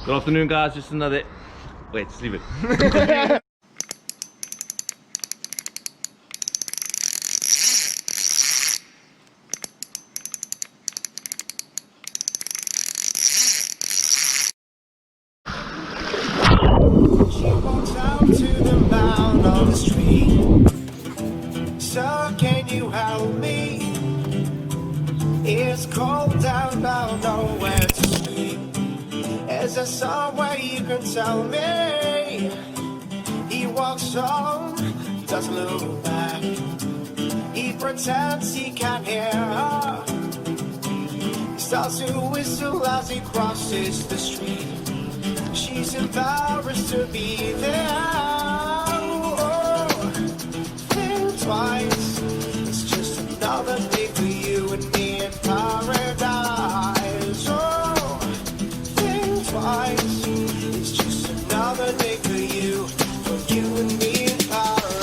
Good afternoon, guys. Just another. Wait, just leave it. She walks out to the mound on the street. Sir, can you help me? It's cold down, don't know where to sleep. Is there somewhere you can tell me? He walks on, doesn't look back. He pretends he can't hear her. He starts to whistle as he crosses the street. She's embarrassed to be there. Oh, think twice. It's just another day for you and me in paradise. Oh, think twice. It's just another day for you and me in paradise.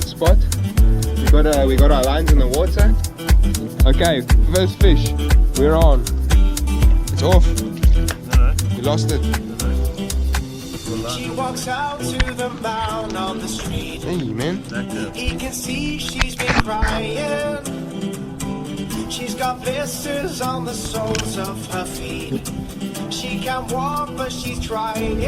Spot. We got our lines in the water. Okay, first fish. We're on. It's off. You lost it. She walks out to the mound on the street. Hey man. He can see she's been crying. She's got blisters on the soles of her feet. She can't walk, but she's trying.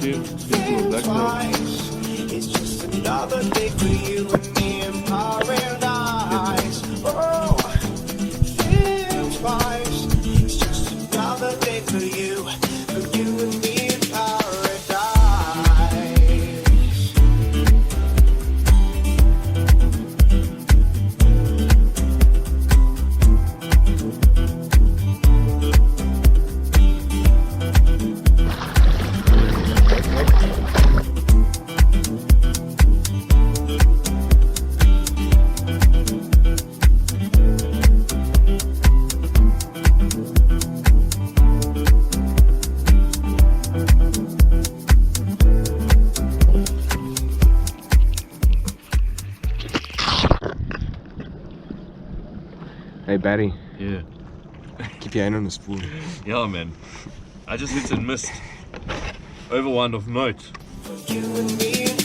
Think twice. It's just another day for you and me in paradise. Oh, think twice. It's just another day for you and me in paradise. Hey Barry, Yeah. keep your hand on the spoon. Yeah, man. I just hit and missed. Overwind of note. You and me in